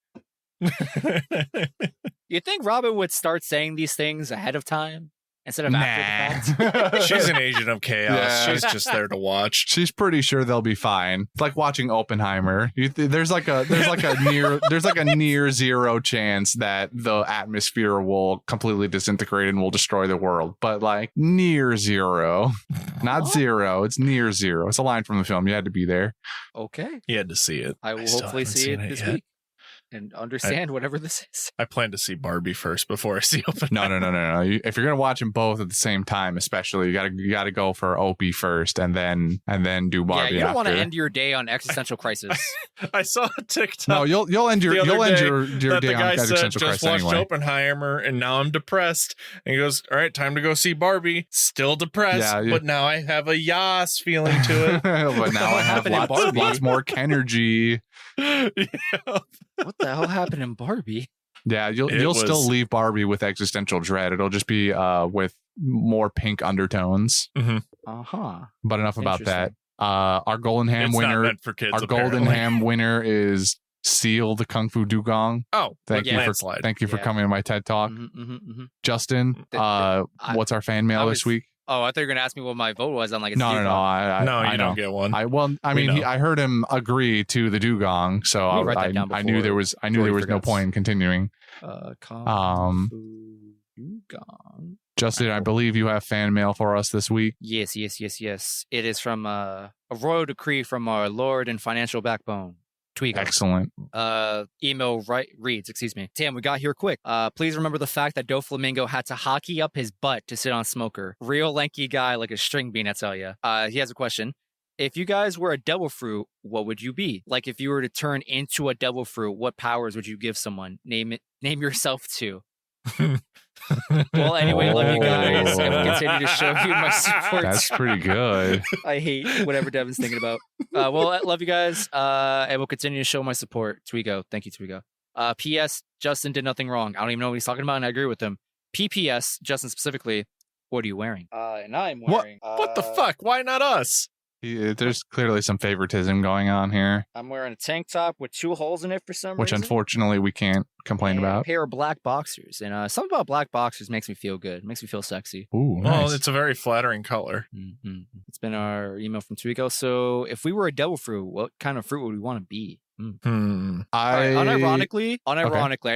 You think Robin would start saying these things ahead of time instead of after the fact? She's an agent of chaos. Yeah. She's just there to watch. She's pretty sure they'll be fine. It's like watching Oppenheimer. There's like a near zero chance that the atmosphere will completely disintegrate and will destroy the world, but like near zero, not zero. It's near zero. It's a line from the film. You had to be there. Okay, you had to see it. I will hopefully see it this week and understand whatever this is. I plan to see Barbie first before I see Oppenheimer. No. If you're gonna watch them both at the same time, especially, you gotta go for Opie first, and then do Barbie. Yeah, you don't want to after. end your day on existential crisis. I saw a TikTok. No, you'll end your day on existential crisis anyway. Just watched anyway. Oppenheimer, and now I'm depressed. And he goes, "All right, time to go see Barbie." Still depressed, but now I have a yas feeling to it. But now I have lots more Kenergy. Yeah. What the hell happened in Barbie? Yeah, you'll still leave Barbie with existential dread. It'll just be with more pink undertones. Mm-hmm. But enough about that. Our Golden Ham winner. Not meant for kids, our Golden Ham winner is Seal the Kung Fu Dugong. Oh, thank you for coming to my TED Talk, Justin. What's our fan mail this week? Oh, I thought you were going to ask me what my vote was. I'm like, no. You don't get one. I heard him agree to the Dugong, so I knew there was no point in continuing. Kung Fu Dugong. Justin, I believe you have fan mail for us this week. Yes. It is from a royal decree from our Lord and financial backbone, Twigo. Excellent. Email reads, Damn, we got here quick. Please remember the fact that Doflamingo had to hockey up his butt to sit on Smoker. Real lanky guy like a string bean, I tell ya. He has a question. If you guys were a devil fruit, what would you be? Like if you were to turn into a devil fruit, what powers would you give someone? Name yourself to. Well, anyway, love you guys, and we'll continue to show you my support. That's pretty good. I hate whatever Devin's thinking about. Well, I love you guys, and we'll continue to show my support. Twigo. Thank you, Twigo. P.S. Justin did nothing wrong. I don't even know what he's talking about, and I agree with him. P.P.S. Justin specifically, what are you wearing? And I'm wearing... What the fuck? Why not us? There's clearly some favoritism going on here. I'm wearing a tank top with 2 holes in it for some which reason. Unfortunately we can't complain about. A pair of black boxers. And something about black boxers makes me feel good. Makes me feel sexy. Ooh, well, nice. It's a very flattering color. Mm-hmm. It's been our email from Twigo. So if we were a devil fruit, what kind of fruit would we want to be? Unironically,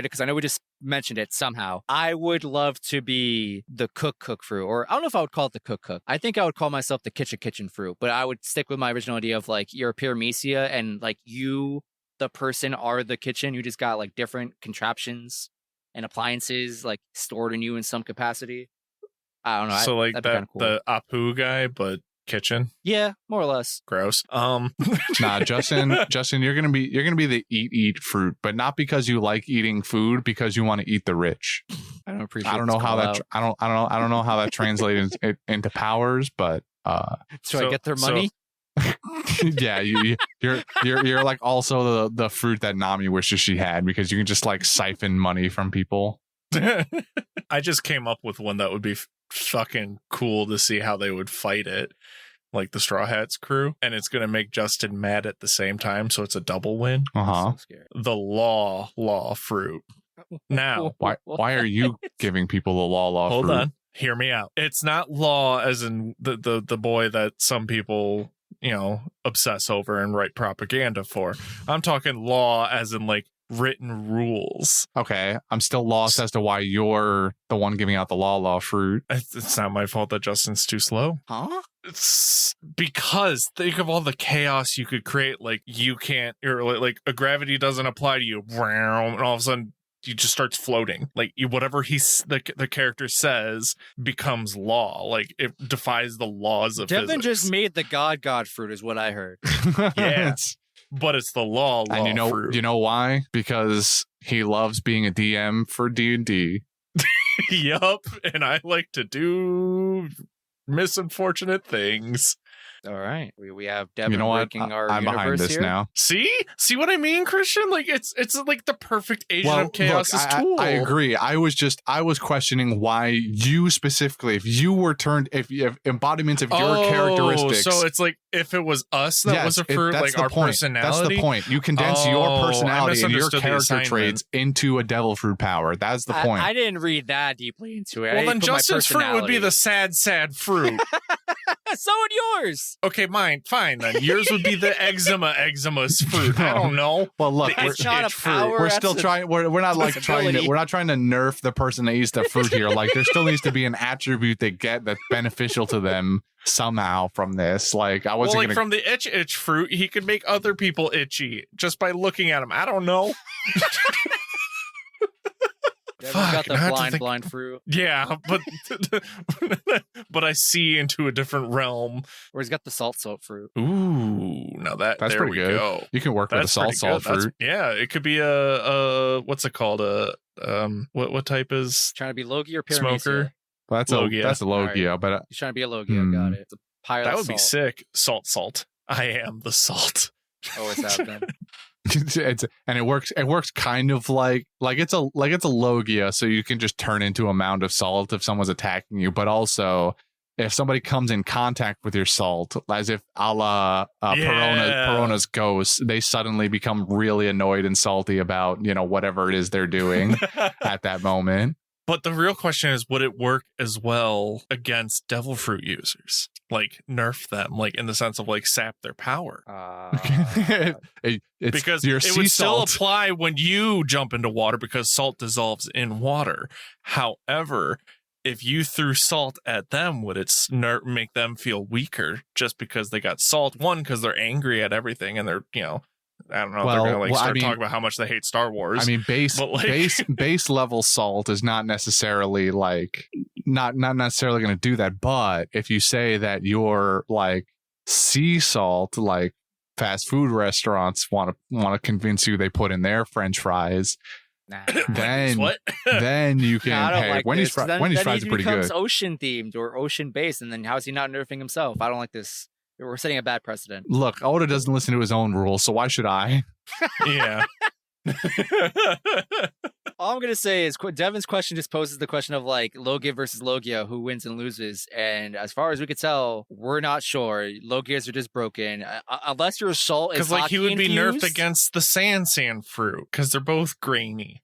because I know we just mentioned it somehow, I would love to be the cook fruit, or I don't know if I would call it the cook. I think I would call myself the kitchen fruit, but I would stick with my original idea of like you're a paramecia and like you, the person, are the kitchen. You just got like different contraptions and appliances like stored in you in some capacity. I don't know. So like that, cool. The Apu guy, but kitchen. Yeah, more or less. Gross. Nah, Justin, you're gonna be the eat fruit, but not because you like eating food, because you want to eat the rich. I don't appreciate. I don't know how that. I don't know how that translates into powers, but so I get their money. Yeah, you're like also the fruit that Nami wishes she had, because you can just like siphon money from people. I just came up with one that would be fucking cool to see how they would fight it, like the Straw Hats crew, and it's gonna make Justin mad at the same time, so it's a double win. So the law fruit. Now, why are you giving people the law hold fruit? on, hear me out. It's not law as in the boy that some people obsess over and write propaganda for. I'm talking law as in like written rules. Okay, I'm still lost as to why you're the one giving out the law fruit. It's not my fault that Justin's too slow. Huh? It's because think of all the chaos you could create. Like you can't, you're like a gravity doesn't apply to you, and all of a sudden he just starts floating. Like whatever the character says becomes law. Like it defies the laws of Devin physics. just made the god fruit, is what I heard. Yeah. But it's the law and fruit. You know why? Because he loves being a DM for D&D. Yup, and I like to do misunfortunate things. All right, we have Devin breaking our I'm behind this here. now. See what I mean, Christian? Like it's like the perfect agent of chaos's tool. I agree. I was questioning why you specifically, if you were turned, if embodiments of your characteristics. So it's like if it was us that was a fruit, like our personality. That's the point. You condense your personality and your character traits into a devil fruit power. That's the point. I didn't read that deeply into it. Well, then Justin's fruit would be the sad fruit. So would yours. Okay, mine. Fine then. Yours would be the eczema's fruit. I don't know. Well, look, it's not a power. We're still trying. We're not like trying to. We're not trying to nerf the person that eats the fruit here. Like there still needs to be an attribute they get that's beneficial to them somehow from this. Like I wasn't gonna... from the itch fruit, he could make other people itchy just by looking at him. I don't know. Got the blind fruit. Yeah, but I see into a different realm. Or he's got the salt fruit. Ooh, now that's pretty good. Go. You can work with the salt fruit. Yeah, it could be a what's it called? What type is trying to be Logia or Paramecia? Smoker? Well, that's a Logia, right. But he's trying to be a Logia. Got it. That would be sick. Salt. I am the salt. Always have been. And it works kind of like it's a Logia, so you can just turn into a mound of salt if someone's attacking you, but also if somebody comes in contact with your salt, as if a la Perona's ghost, they suddenly become really annoyed and salty about whatever it is they're doing at that moment. But the real question is, would it work as well against devil fruit users? Like nerf them, like in the sense of like sap their power. Because it would still apply when you jump into water because salt dissolves in water. However, if you threw salt at them, would it make them feel weaker just because they got salt? One, because they're angry at everything and they're, I don't know, they're going to start talking about how much they hate Star Wars. I mean, base level salt is not necessarily not necessarily going to do that. But if you say that you're like sea salt, like fast food restaurants want to convince you they put in their French fries, then you can. Wendy's fries are pretty good. Ocean themed or ocean based, and then how's he not nerfing himself? I don't like this. We're setting a bad precedent. Look, Oda doesn't listen to his own rules, so why should I? Yeah. All I'm going to say is Devin's question just poses the question of like Logia versus Logia, who wins and loses. And as far as we could tell, we're not sure. Logias are just broken. Unless your salt is because he would be infused, nerfed against the sand fruit because they're both grainy.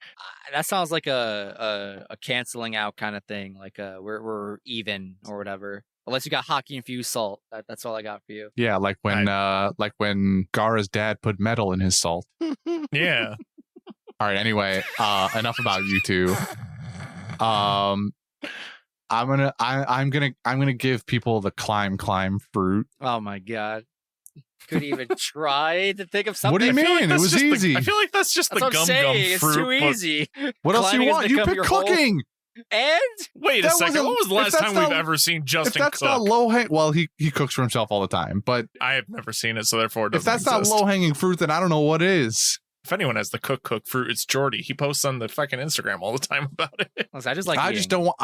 That sounds like a canceling out kind of thing. Like we're even or whatever. Unless you got hockey infused salt. That's all I got for you. Yeah, like when Gaara's dad put metal in his salt. Yeah. All right, anyway, enough about you two. I'm gonna give people the climb fruit. Oh my god. Could even try to think of something. What do you mean? It was easy. I feel like that's just the gum fruit. It's too easy. What else do you want? You pick cooking. And wait a second, what was the last time we've ever seen Justin cook? If that's not low hang, well, he cooks for himself all the time, but I have never seen it, so therefore it doesn't if that's exist. not low hanging fruit, then I don't know what is. If anyone has the cook fruit, it's Jordy. He posts on the fucking Instagram all the time about it. I just don't want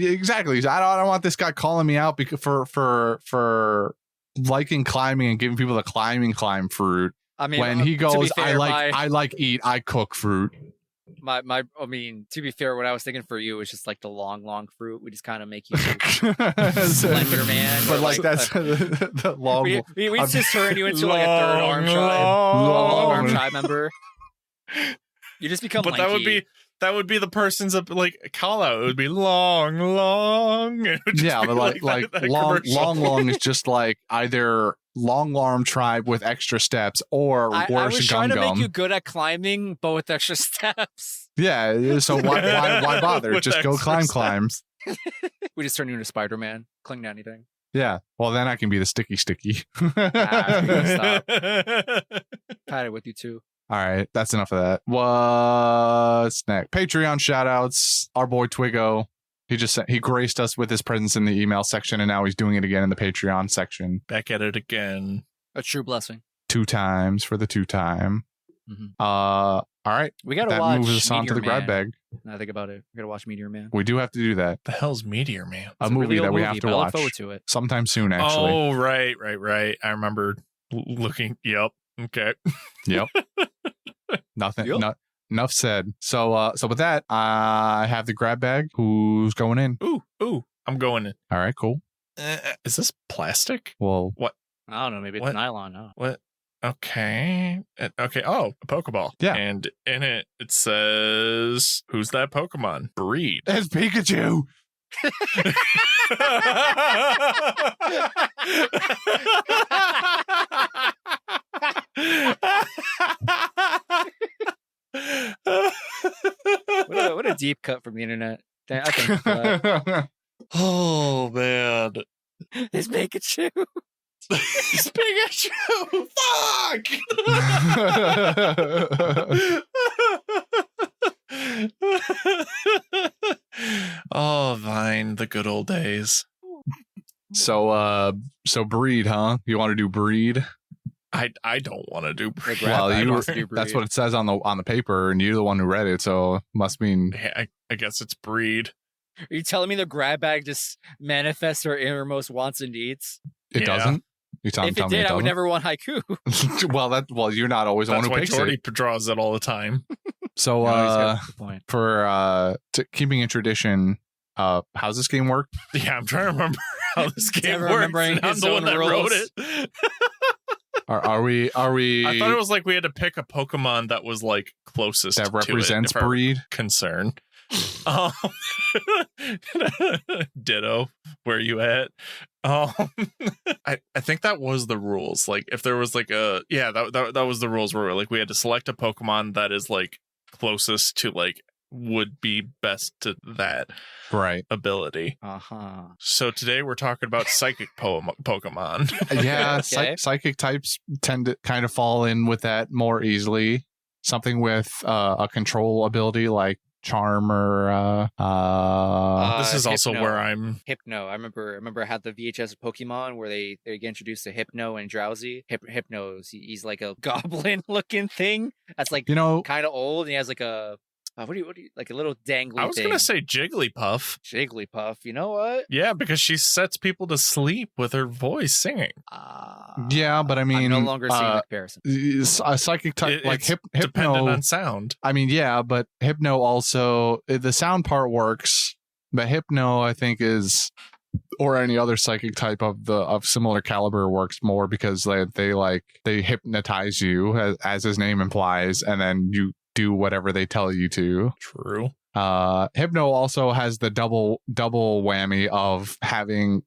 exactly. I don't want this guy calling me out because for liking climbing and giving people the climb fruit. I mean, when he goes, I like eat, I cook fruit. I mean, to be fair, what I was thinking for you was just like the long fruit. We just kind of make you Slender Man. But like that's the long. We just turn you into like a third arm tribe member. You just become. But lanky. that would be the person's like call out. It would be long. Yeah, but like long is just like either long arm tribe with extra steps or worse, I was trying to make you gum. good at climbing, but with extra steps. Yeah, so why bother? Just go climb. We just turn you into Spider-Man. Cling to anything. Yeah, well then I can be the sticky. Stop. Tied it with you too. All right, that's enough of that. What's next? Patreon shoutouts. Our boy Twiggo. He graced us with his presence in the email section, and now he's doing it again in the Patreon section. Back at it again. A true blessing. 2 times for the 2 time. Mm-hmm. All right. We gotta that watch. moves us on to the grab bag. Now I think about it. We gotta watch Meteor Man. We do have to do that. The hell's Meteor Man? A movie really that we movie, have to I watch. look forward to it. Sometime soon, actually. Oh, right. I remember looking. Yep. Okay. Yep. Nothing. Yep. Enough said. So with that, I have the grab bag. Who's going in? Ooh. I'm going in. All right, cool. Is this plastic? Well, what? I don't know. Maybe it's nylon. No. What? Okay. Okay. Oh, a Pokeball. Yeah. And in it says, "Who's that Pokemon? Breed." it's Pikachu. What a deep cut from the internet. I think that. Oh man. It's Pikachu. It's Pikachu. Fuck. Oh, Vine, the good old days. So breed, huh? You want to do breed? I don't want to do breed. Well, that's what it says on the paper, and you're the one who read it, so must mean. I guess it's breed. Are you telling me the grab bag just manifests our innermost wants and needs? It doesn't. If it did, I would never want haiku. well, you're not always the one who picks it. That's why Jordy draws it all the time. So, for keeping in tradition, how's this game work? Yeah, I'm trying to remember how this game works. Remembering I'm the one that wrote it. Are we? I thought it was like we had to pick a Pokemon that was like closest that represents to breed. Concern. Ditto. Where you at? I think that was the rules. Like if there was like that was the rules where like we had to select a Pokemon that is like closest to like would be best to that ability. So today we're talking about psychic Pokemon. Yeah, Okay. psychic types tend to kind of fall in with that more easily. Something with a control ability like Charm or this is also Hypno. where I'm Hypno. I remember I had the VHS of Pokemon where they get introduced to Hypno and Drowsy. Hypno's he's like a goblin looking thing that's like kind of old, and he has like a what do you like a little dangly I was thing. gonna say Jigglypuff. Jigglypuff. You know what? Yeah, because she sets people to sleep with her voice singing. Yeah, but I mean, I'm no longer seeing the comparison. A psychic type like Hypno, dependent on sound. I mean, yeah, but Hypno also the sound part works, but Hypno I think is, or any other psychic type of similar caliber works more because they hypnotize you as his name implies, and then you do whatever they tell you to. True. Hypno also has the double whammy of having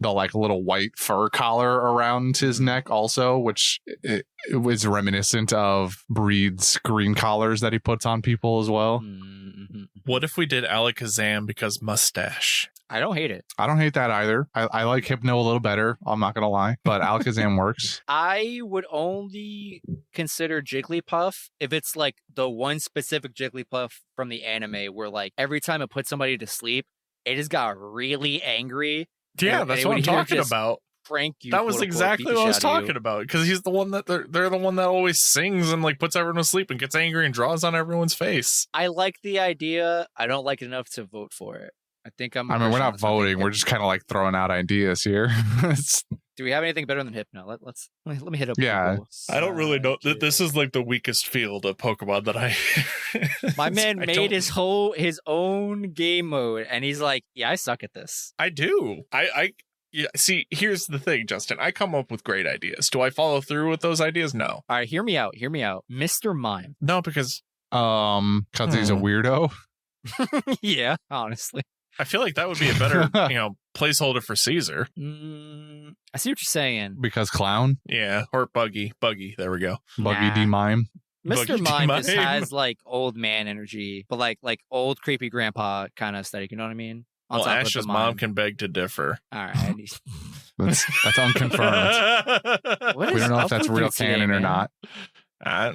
the like little white fur collar around his neck also, which it was reminiscent of Breed's green collars that he puts on people as well. Mm-hmm. What if we did Alakazam because mustache? I don't hate it. I don't hate that either. I like Hypno a little better, I'm not gonna lie, but Alakazam works. I would only consider Jigglypuff if it's like the one specific Jigglypuff from the anime where like every time it puts somebody to sleep, it just got really angry. Yeah, that's what I'm talking about. Prank you. That was exactly what I was talking about, because he's the one that they're the one that always sings and like puts everyone to sleep and gets angry and draws on everyone's face. I like the idea. I don't like it enough to vote for it. I mean, we're not voting. We're just kind of like throwing out ideas here. Do we have anything better than Hypno? Let me hit up. Yeah, Google. I don't really know. This is like the weakest field of Pokemon that I. My man made his own game mode, and he's like, "Yeah, I suck at this." I do. Yeah. See, here's the thing, Justin. I come up with great ideas. Do I follow through with those ideas? No. All right, hear me out. Mr. Mime. No, because because he's a weirdo. Yeah, honestly. I feel like that would be a better, placeholder for Caesar. I see what you're saying. Because clown? Yeah, or Buggy. There we go. Buggy D Mime. Mr. Mime just has like old man energy, but like old creepy grandpa kind of aesthetic. You know what I mean? Well, Ash's mom can beg to differ. All right, that's unconfirmed. We don't know if that's real canon or not. I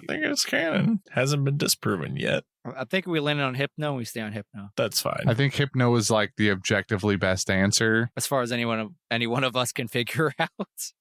think it's canon. Hasn't been disproven yet. I think we landed on Hypno and we stay on Hypno. That's fine. I think Hypno is like the objectively best answer. As far as any one of us can figure out.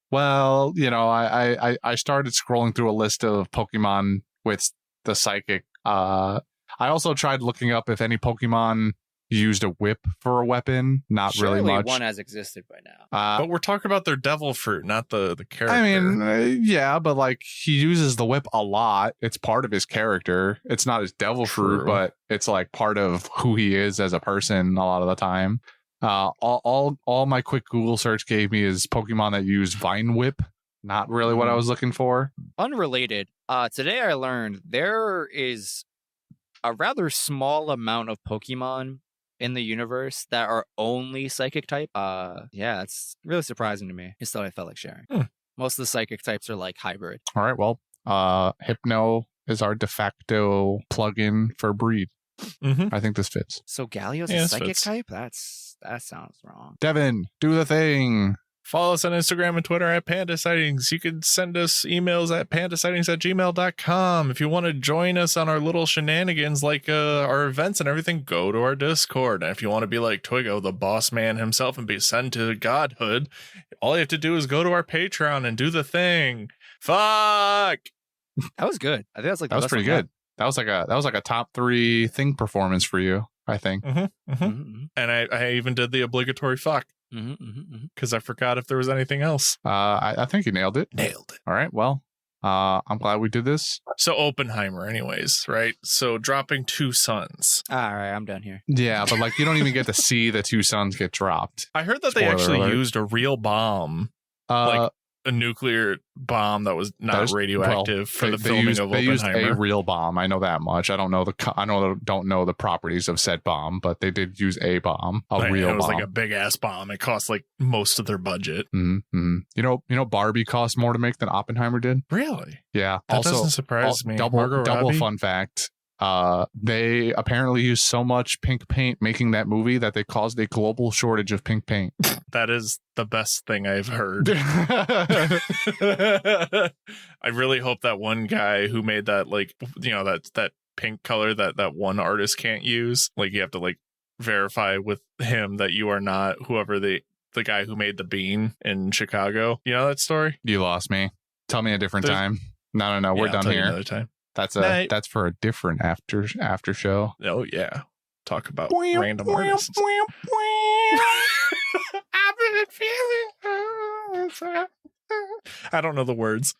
Well, I started scrolling through a list of Pokemon with the psychic. I also tried looking up if any Pokemon used a whip for a weapon. Not Surely really much. One has existed by now. But we're talking about their devil fruit, not the character. I mean, yeah, but like he uses the whip a lot. It's part of his character. It's not his devil fruit, but it's like part of who he is as a person a lot of the time. All my quick Google search gave me is Pokemon that use Vine Whip. Not really what I was looking for. Unrelated. Today I learned there is a rather small amount of Pokemon in the universe that are only psychic type. Yeah, it's really surprising to me. It's what I felt like sharing. Most of the psychic types are like hybrid. All right, well, Hypno is our de facto plugin for Breed. I think this fits. So Galio's a psychic type? That sounds wrong. Devin, do the thing. Follow us on Instagram and Twitter at Panda Sightings. You can send us emails at pandasightings@gmail.com. If you want to join us on our little shenanigans like our events and everything, go to our Discord. And if you want to be like Twiggo, the boss man himself, and be sent to godhood, all you have to do is go to our Patreon and do the thing. Fuck! That was good. I think that's like that was pretty good. That was like a top 3 thing performance for you, I think. And I even did the obligatory fuck. Because I forgot if there was anything else. I think you nailed it. All right. Well, I'm glad we did this. So Oppenheimer, anyways, right? So dropping 2 suns. All right, I'm done here. Yeah, but like you don't even get to see the 2 suns get dropped. I heard that they actually used a real bomb, like a nuclear bomb that was not radioactive for the filming of Oppenheimer. They used a real bomb. I know that much. I don't know the properties of said bomb, but they did use a bomb, real bomb. It was like a big ass bomb. It cost like most of their budget. Mm-hmm. You know, Barbie cost more to make than Oppenheimer did. Really? Yeah. That doesn't surprise me. Double fun fact. They apparently used so much pink paint making that movie that they caused a global shortage of pink paint. That is the best thing I've heard. I really hope that one guy who made that, like, you know, that pink color that one artist can't use, like, you have to like verify with him that you are not whoever the guy who made the bean in Chicago. You know that story? You lost me. Tell me a different time. No, we're done I'll tell you here. another time. That's for a different after show. Oh yeah, talk about random artists. I've been feeling. I don't know the words.